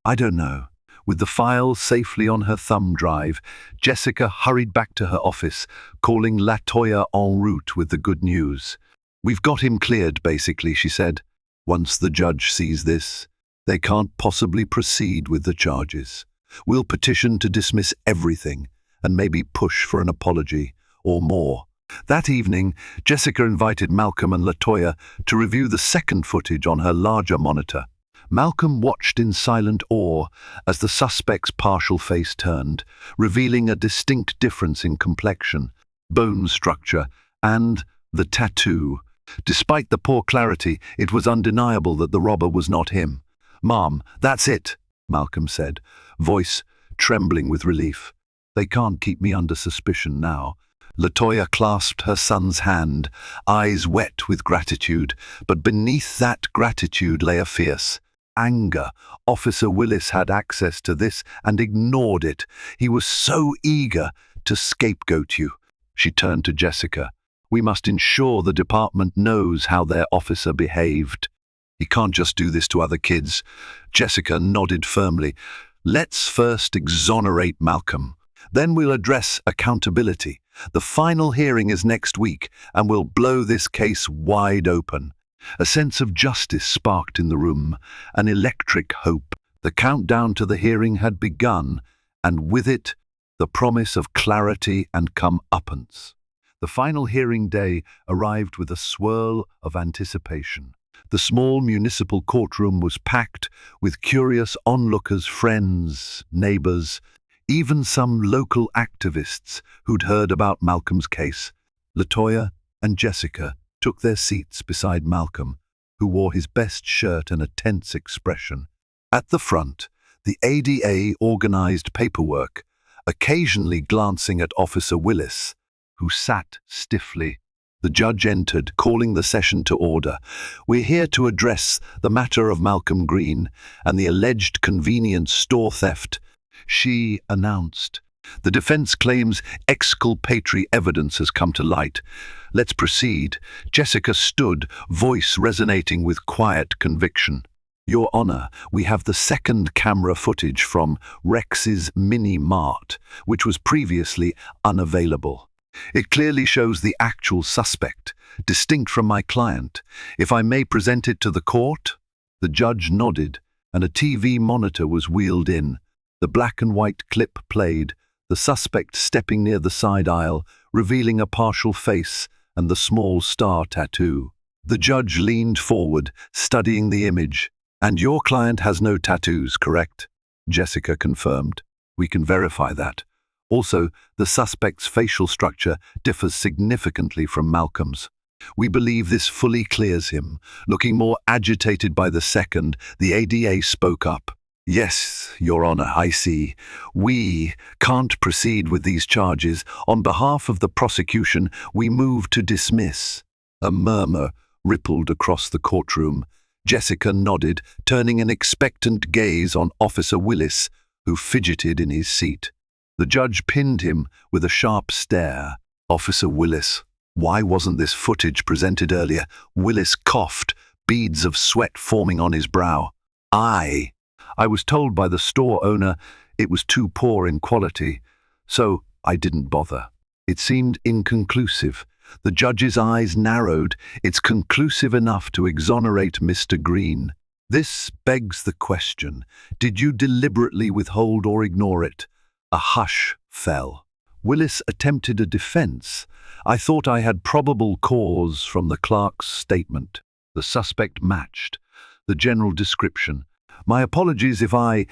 I don't know." With the file safely on her thumb drive, Jessica hurried back to her office, calling Latoya en route with the good news. "We've got him cleared, basically," she said. "Once the judge sees this, they can't possibly proceed with the charges. We'll petition to dismiss everything and maybe push for an apology or more." That evening, Jessica invited Malcolm and Latoya to review the second footage on her larger monitor. Malcolm watched in silent awe as the suspect's partial face turned, revealing a distinct difference in complexion, bone structure, and the tattoo. Despite the poor clarity, it was undeniable that the robber was not him. "Mom, that's it," Malcolm said, voice trembling with relief. "They can't keep me under suspicion now." Latoya clasped her son's hand, eyes wet with gratitude, but beneath that gratitude lay a fierce anger. Officer Willis had access to this and ignored it. He was so eager to scapegoat you. She turned to Jessica. "We must ensure the department knows how their officer behaved. He can't just do this to other kids." Jessica nodded firmly. "Let's first exonerate Malcolm. Then we'll address accountability. The final hearing is next week, and we'll blow this case wide open." A sense of justice sparked in the room, an electric hope. The countdown to the hearing had begun, and with it, the promise of clarity and comeuppance. The final hearing day arrived with a swirl of anticipation. The small municipal courtroom was packed with curious onlookers, friends, neighbors, even some local activists who'd heard about Malcolm's case. Latoya and Jessica took their seats beside Malcolm, who wore his best shirt and a tense expression. At the front, the ADA organized paperwork, occasionally glancing at Officer Willis, who sat stiffly. The judge entered, calling the session to order. "We're here to address the matter of Malcolm Green and the alleged convenience store theft," she announced. "The defense claims exculpatory evidence has come to light. Let's proceed." Jessica stood, voice resonating with quiet conviction. "Your Honor, we have the second camera footage from Rex's Mini Mart, which was previously unavailable. It clearly shows the actual suspect, distinct from my client. If I may present it to the court?" The judge nodded, and a TV monitor was wheeled in. The black and white clip played, the suspect stepping near the side aisle, revealing a partial face and the small star tattoo. The judge leaned forward, studying the image. "And your client has no tattoos, correct?" Jessica confirmed. "We can verify that. Also, the suspect's facial structure differs significantly from Malcolm's. We believe this fully clears him." Looking more agitated by the second, the ADA spoke up. "Yes, Your Honor, I see. We can't proceed with these charges. On behalf of the prosecution, we move to dismiss." A murmur rippled across the courtroom. Jessica nodded, turning an expectant gaze on Officer Willis, who fidgeted in his seat. The judge pinned him with a sharp stare. "Officer Willis, why wasn't this footage presented earlier?" Willis coughed, beads of sweat forming on his brow. I was told by the store owner it was too poor in quality, so I didn't bother." It seemed inconclusive. The judge's eyes narrowed. "It's conclusive enough to exonerate Mr. Green. This begs the question, did you deliberately withhold or ignore it?" A hush fell. Willis attempted a defense. "I thought I had probable cause from the clerk's statement." The suspect matched the general description. "My apologies if I..."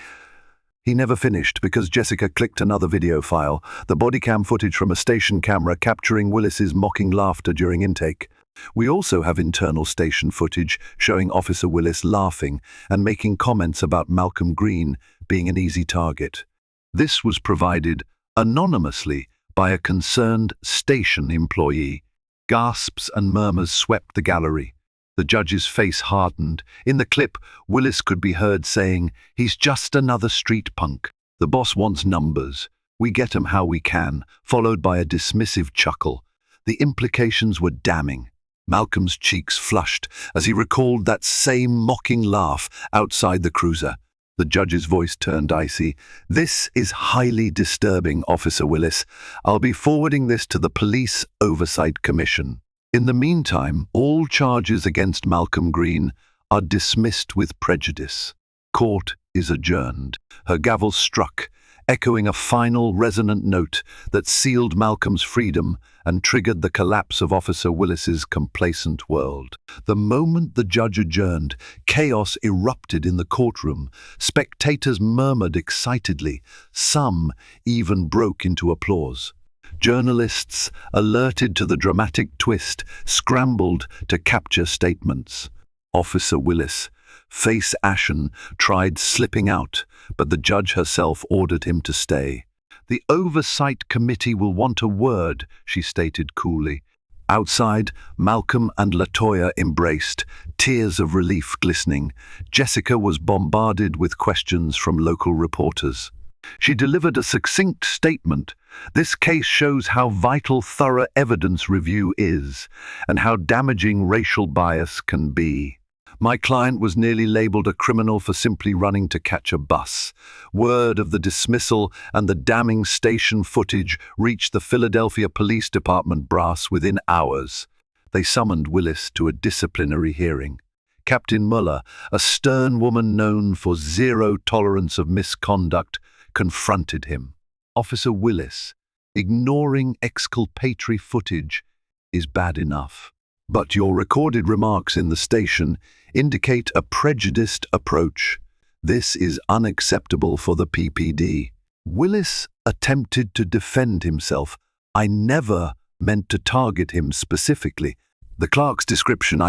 He never finished because Jessica clicked another video file, the bodycam footage from a station camera capturing Willis's mocking laughter during intake. We also have internal station footage showing Officer Willis laughing and making comments about Malcolm Green being an easy target. This was provided anonymously by a concerned station employee. Gasps and murmurs swept the gallery. The judge's face hardened. In the clip, Willis could be heard saying, "He's just another street punk. The boss wants numbers. We get 'em how we can," followed by a dismissive chuckle. The implications were damning. Malcolm's cheeks flushed as he recalled that same mocking laugh outside the cruiser. The judge's voice turned icy. "This is highly disturbing, Officer Willis. I'll be forwarding this to the Police Oversight Commission. In the meantime, all charges against Malcolm Green are dismissed with prejudice. Court is adjourned." Her gavel struck, echoing a final resonant note that sealed Malcolm's freedom and triggered the collapse of Officer Willis's complacent world. The moment the judge adjourned, chaos erupted in the courtroom. Spectators murmured excitedly. Some even broke into applause. Journalists, alerted to the dramatic twist, scrambled to capture statements. Officer Willis, face ashen, tried slipping out, but the judge herself ordered him to stay. "The Oversight Committee will want a word," she stated coolly. Outside, Malcolm and LaToya embraced, tears of relief glistening. Jessica was bombarded with questions from local reporters. She delivered a succinct statement. "This case shows how vital thorough evidence review is, and how damaging racial bias can be. My client was nearly labeled a criminal for simply running to catch a bus." Word of the dismissal and the damning station footage reached the Philadelphia Police Department brass within hours. They summoned Willis to a disciplinary hearing. Captain Muller, a stern woman known for zero tolerance of misconduct, confronted him. "Officer Willis, ignoring exculpatory footage is bad enough, but your recorded remarks in the station indicate a prejudiced approach. This is unacceptable for the PPD." Willis attempted to defend himself. "I never meant to target him specifically. The clerk's description,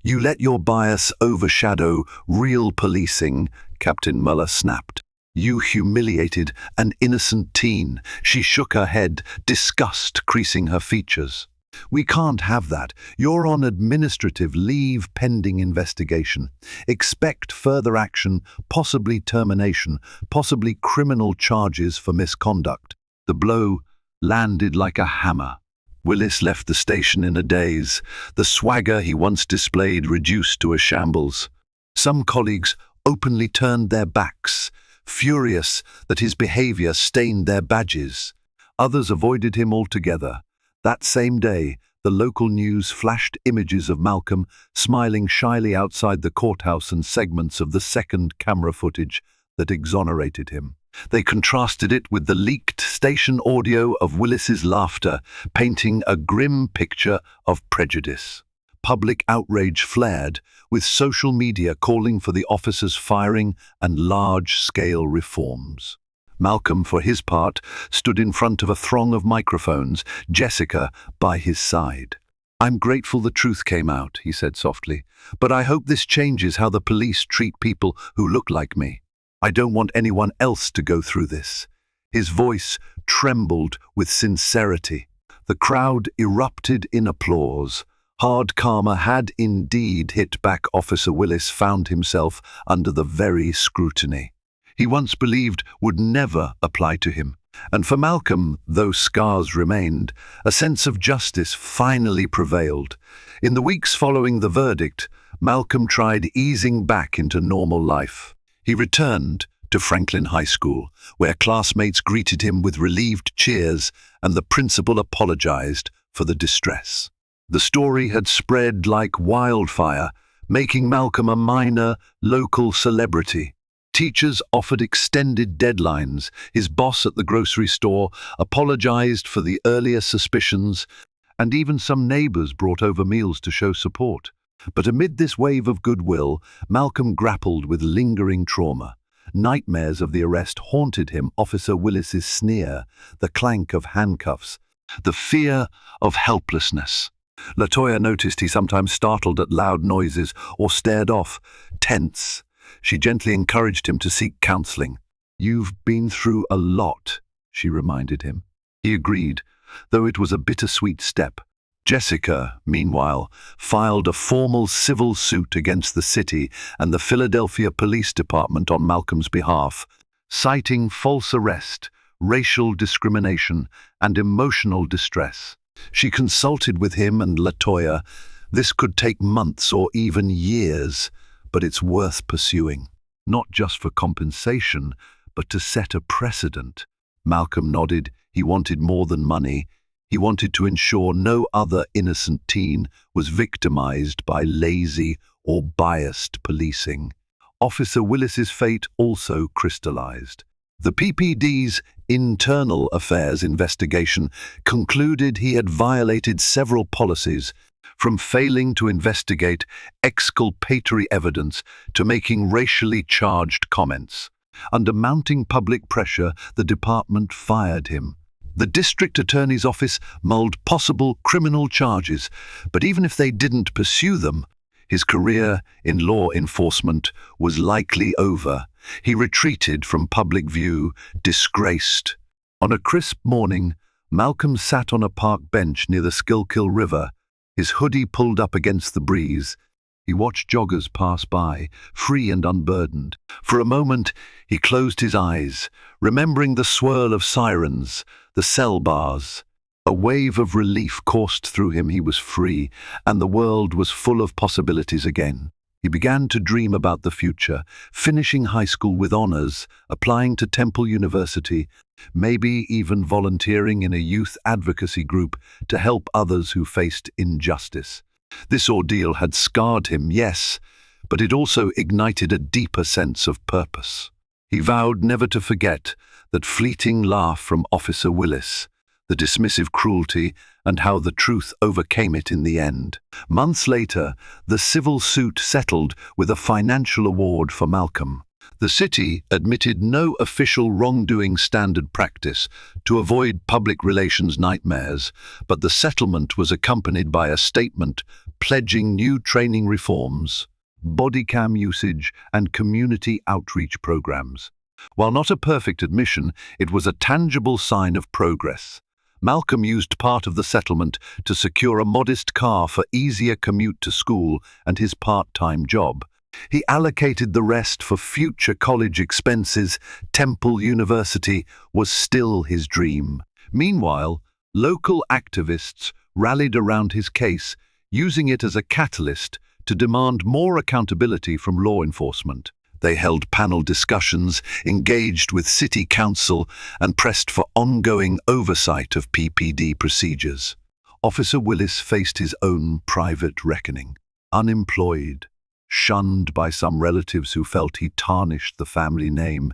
You let your bias overshadow real policing," Captain Muller snapped. "You humiliated an innocent teen." She shook her head, disgust creasing her features. "We can't have that. You're on administrative leave pending investigation. Expect further action, possibly termination, possibly criminal charges for misconduct." The blow landed like a hammer. Willis left the station in a daze, the swagger he once displayed reduced to a shambles. Some colleagues openly turned their backs, furious that his behavior stained their badges. Others avoided him altogether. That same day, the local news flashed images of Malcolm smiling shyly outside the courthouse and segments of the second camera footage that exonerated him. They contrasted it with the leaked station audio of Willis's laughter, painting a grim picture of prejudice. Public outrage flared, with social media calling for the officer's firing and large-scale reforms. Malcolm, for his part, stood in front of a throng of microphones, Jessica by his side. "I'm grateful the truth came out," he said softly, "but I hope this changes how the police treat people who look like me. I don't want anyone else to go through this." His voice trembled with sincerity. The crowd erupted in applause. Hard karma had indeed hit back. Officer Willis found himself under the very scrutiny he once believed would never apply to him. And for Malcolm, though scars remained, a sense of justice finally prevailed. In the weeks following the verdict, Malcolm tried easing back into normal life. He returned to Franklin High School, where classmates greeted him with relieved cheers and the principal apologized for the distress. The story had spread like wildfire, making Malcolm a minor, local celebrity. Teachers offered extended deadlines. His boss at the grocery store apologized for the earlier suspicions, and even some neighbors brought over meals to show support. But amid this wave of goodwill, Malcolm grappled with lingering trauma. Nightmares of the arrest haunted him, Officer Willis's sneer, the clank of handcuffs, the fear of helplessness. Latoya noticed he sometimes startled at loud noises or stared off, tense. She gently encouraged him to seek counseling. "You've been through a lot," she reminded him. He agreed, though it was a bittersweet step. Jessica, meanwhile, filed a formal civil suit against the city and the Philadelphia Police Department on Malcolm's behalf, citing false arrest, racial discrimination, and emotional distress. She consulted with him and Latoya. This could take months or even years, but it's worth pursuing, not just for compensation, but to set a precedent. Malcolm nodded. He wanted more than money. He wanted to ensure no other innocent teen was victimized by lazy or biased policing. Officer Willis's fate also crystallized. The PPD's internal affairs investigation concluded he had violated several policies, from failing to investigate exculpatory evidence to making racially charged comments. Under mounting public pressure, the department fired him. The district attorney's office mulled possible criminal charges, but even if they didn't pursue them, his career in law enforcement was likely over. He retreated from public view, disgraced. On a crisp morning, Malcolm sat on a park bench near the Schuylkill River, his hoodie pulled up against the breeze. He watched joggers pass by, free and unburdened. For a moment, he closed his eyes, remembering the swirl of sirens, the cell bars. A wave of relief coursed through him. He was free, and the world was full of possibilities again. He began to dream about the future, finishing high school with honors, applying to Temple University, maybe even volunteering in a youth advocacy group to help others who faced injustice. This ordeal had scarred him, yes, but it also ignited a deeper sense of purpose. He vowed never to forget that fleeting laugh from Officer Willis, the dismissive cruelty, and how the truth overcame it in the end. Months later, the civil suit settled with a financial award for Malcolm. The city admitted no official wrongdoing standard practice to avoid public relations nightmares, but the settlement was accompanied by a statement pledging new training reforms, body cam usage, and community outreach programs. While not a perfect admission, it was a tangible sign of progress. Malcolm used part of the settlement to secure a modest car for easier commute to school and his part-time job. He allocated the rest for future college expenses. Temple University was still his dream. Meanwhile, local activists rallied around his case, using it as a catalyst to demand more accountability from law enforcement. They held panel discussions, engaged with city council, and pressed for ongoing oversight of PPD procedures. Officer Willis faced his own private reckoning. Unemployed, shunned by some relatives who felt he tarnished the family name,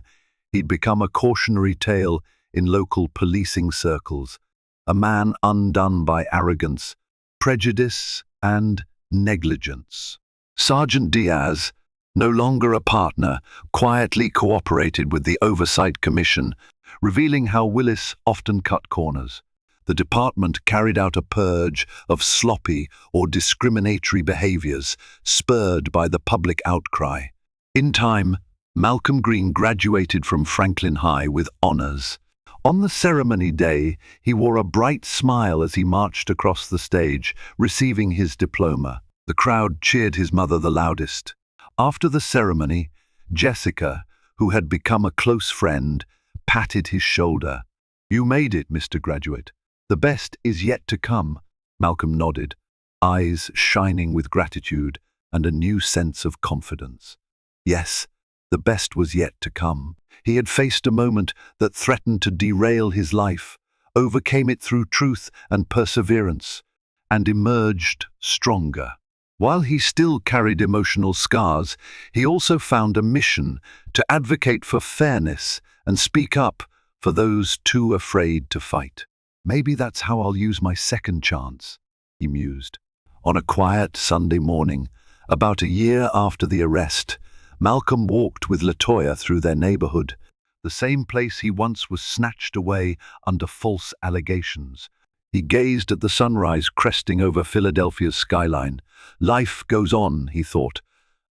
he'd become a cautionary tale in local policing circles, a man undone by arrogance, prejudice, and negligence. Sergeant Diaz, no longer a partner, quietly cooperated with the Oversight Commission, revealing how Willis often cut corners. The department carried out a purge of sloppy or discriminatory behaviors, spurred by the public outcry. In time, Malcolm Green graduated from Franklin High with honors. On the ceremony day, he wore a bright smile as he marched across the stage, receiving his diploma. The crowd cheered his mother the loudest. After the ceremony, Jessica, who had become a close friend, patted his shoulder. "You made it, Mr. Graduate. The best is yet to come." Malcolm nodded, eyes shining with gratitude and a new sense of confidence. Yes, the best was yet to come. He had faced a moment that threatened to derail his life, overcame it through truth and perseverance, and emerged stronger. While he still carried emotional scars, he also found a mission to advocate for fairness and speak up for those too afraid to fight. "Maybe that's how I'll use my second chance," he mused. On a quiet Sunday morning, about a year after the arrest, Malcolm walked with Latoya through their neighborhood, the same place he once was snatched away under false allegations. He gazed at the sunrise cresting over Philadelphia's skyline. Life goes on, he thought,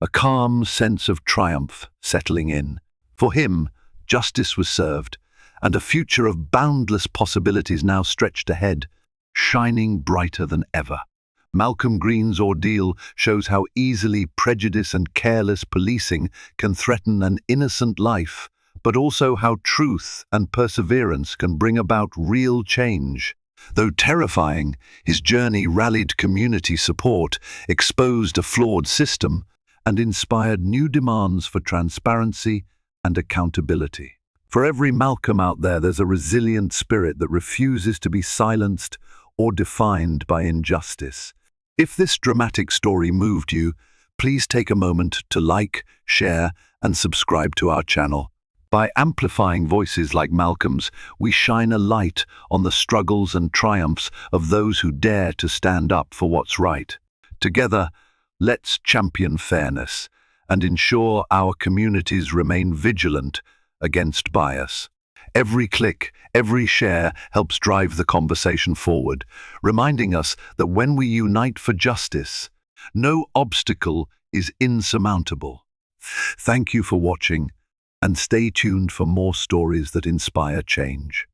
a calm sense of triumph settling in. For him, justice was served, and a future of boundless possibilities now stretched ahead, shining brighter than ever. Malcolm Green's ordeal shows how easily prejudice and careless policing can threaten an innocent life, but also how truth and perseverance can bring about real change. Though terrifying, his journey rallied community support, exposed a flawed system, and inspired new demands for transparency and accountability. For every Malcolm out there, there's a resilient spirit that refuses to be silenced or defined by injustice. If this dramatic story moved you, please take a moment to like, share, and subscribe to our channel. By amplifying voices like Malcolm's, we shine a light on the struggles and triumphs of those who dare to stand up for what's right. Together, let's champion fairness and ensure our communities remain vigilant against bias. Every click, every share helps drive the conversation forward, reminding us that when we unite for justice, no obstacle is insurmountable. Thank you for watching, and stay tuned for more stories that inspire change.